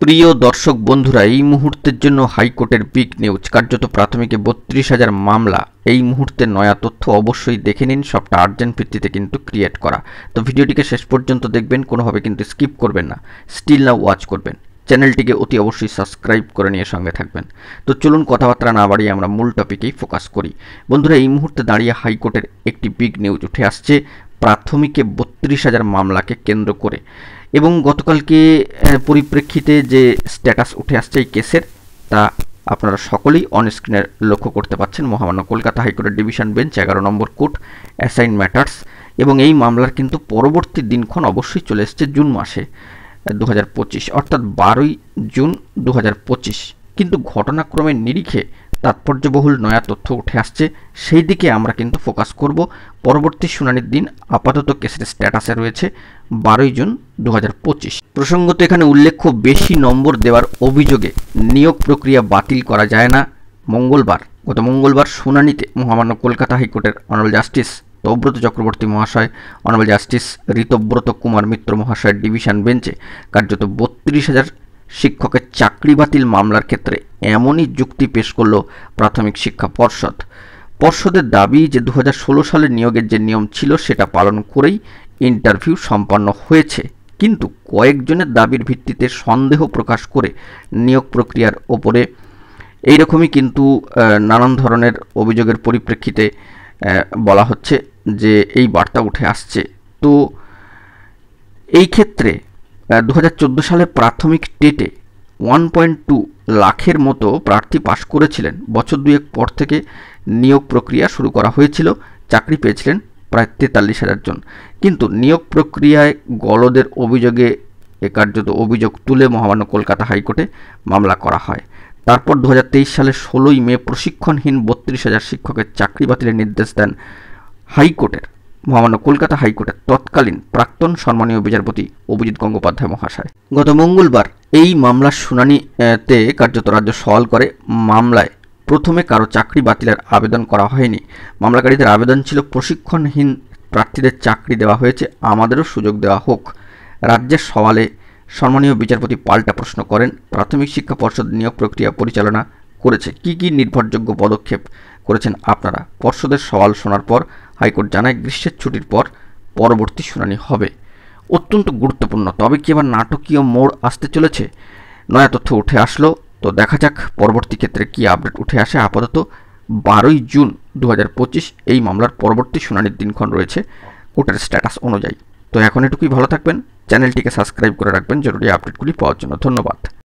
প্রিয় দর্শক বন্ধুরা, এই মুহূর্তের জন্য হাইকোর্টের বিগ নিউজ। কার্যত প্রাথমিকে ৩২,০০০ মামলা। এই মুহূর্তে নয়া তথ্য অবশ্যই দেখে নিন, সবটা আর্জেন্ট ভিত্তিতে কিন্তু ক্রিয়েট করা। তো ভিডিওটিকে শেষ পর্যন্ত দেখবেন, কোনোভাবে কিন্তু স্কিপ করবেন না, স্টিল না ওয়াচ করবেন। চ্যানেলটিকে অতি অবশ্যই সাবস্ক্রাইব করে নিয়ে সঙ্গে থাকবেন। তো চলুন কথাবার্তা না বাড়িয়ে আমরা মূল টপিকেই ফোকাস করি। বন্ধুরা, এই মুহূর্তে দাঁড়িয়ে হাইকোর্টের একটি বিগ নিউজ উঠে আসছে প্রাথমিকে ৩২,০০০ মামলাকে কেন্দ্র করে। এবং গতকালকে পরিপ্রেক্ষিতে যে স্ট্যাটাস উঠে আসছে এই কেসের, তা আপনারা সকলেই অন স্ক্রিনে লক্ষ্য করতে পাচ্ছেন। মহামান্য কলকাতা হাইকোর্টের ডিভিশন বেঞ্চ 11 নম্বর কোর্ট অ্যাসাইন ম্যাটার্স। এবং এই মামলার কিন্তু পরবর্তী দিনক্ষণ অবশ্যই চলে এসছে জুন মাসে 2025, অর্থাৎ 12ই জুন 2025। কিন্তু ঘটনাক্রমের নিরিখে তাৎপর্যবহুল নয়া তথ্য উঠে আসছে, সেই দিকে আমরা কিন্তু ফোকাস করব। পরবর্তী শুনানির দিন আপাতত কেসের স্ট্যাটাসে রয়েছে 12ই জুন 2025। প্রসঙ্গত এখানে উল্লেখ্য, বেশি নম্বর দেওয়ার অভিযোগে নিয়োগ প্রক্রিয়া বাতিল করা যায় না। গত মঙ্গলবার শুনানিতে মহামান্য কলকাতা হাইকোর্টের অনারেবল জাস্টিস তৌব্রত চক্রবর্তী মহাশয়, অনারেবল জাস্টিস ঋতব্রত কুমার মিত্র মহাশয়ের ডিভিশন বেঞ্চে কার্যত ৩২,০০০ শিক্ষকের চাকরি বাতিল মামলার ক্ষেত্রে এমনই যুক্তি পেশ করল প্রাথমিক শিক্ষা পর্ষদ। পর্ষদের দাবি যে 2016 সালের নিয়োগের যে নিয়ম ছিল সেটা পালন করেই ইন্টারভিউ সম্পন্ন হয়েছে, কিন্তু কয়েকজনের দাবির ভিত্তিতে সন্দেহ প্রকাশ করে নিয়োগ প্রক্রিয়ার ওপরে এইরকমই কিন্তু নানান ধরনের অভিযোগের পরিপ্রেক্ষিতে বলা হচ্ছে যে এই বার্তা উঠে আসছে। তো এই ক্ষেত্রে 2014 সালে প্রাথমিক টেটে 1.2 লাখের মতো প্রার্থী পাশ করেছিলেন। বছর দুয়েক পর থেকে নিয়োগ প্রক্রিয়া শুরু করা হয়েছিল, চাকরি পেয়েছিলেন প্রায় 43,000 জন। কিন্তু নিয়োগ প্রক্রিয়ায় গলদের অভিযোগে কার্যত অভিযোগ তুলে মহামান্য কলকাতা হাইকোর্টে মামলা করা হয়। তারপর 2023 সালের 16ই মে প্রশিক্ষণহীন 32,000 শিক্ষকের চাকরি বাতিলের নির্দেশ দেন মহামান্য কলকাতা হাইকোর্টের তৎকালীন প্রাক্তন সম্মানীয় বিচারপতি অভিজিৎ গঙ্গোপাধ্যায় মহাশয়। গত মঙ্গলবার এই মামলার শুনানিতে কার্যত রাজ্য সওয়াল করে, মামলায় প্রথমে কারো চাকরি বাতিলের আবেদন করা হয়নি। মামলাকারীদের আবেদন ছিল প্রশিক্ষণহীন প্রার্থীদের চাকরি দেওয়া হয়েছে, আমাদেরও সুযোগ দেওয়া হোক। রাজ্যের সওয়ালে সম্মানীয় বিচারপতি পাল্টা প্রশ্ন করেন, প্রাথমিক শিক্ষা পর্ষদ নিয়োগ প্রক্রিয়া পরিচালনা করেছে, কি কি নির্ভরযোগ্য পদক্ষেপ করেছেন আপনারা? পর্ষদের সওয়াল শোনার পর হাইকোর্ট জানায় গ্রীষ্মের ছুটির পর পরবর্তী শুনানি হবে। অত্যন্ত গুরুত্বপূর্ণ। তবে কি এবার নাটকীয় মোড় আসতে চলেছে? নয়া তথ্য উঠে আসলো, তো দেখা যাক পরবর্তী ক্ষেত্রে কি আপডেট উঠে আসে। আপাতত 12ই জুন 2025 এই মামলার পরবর্তী শুনানির দিনক্ষণ রয়েছে কোর্টের স্ট্যাটাস অনুযায়ী। তো এখন এটুকুই, ভালো থাকবেন, চ্যানেলটিকে সাবস্ক্রাইব করে রাখবেন জরুরি আপডেটগুলি পাওয়ার জন্য। ধন্যবাদ।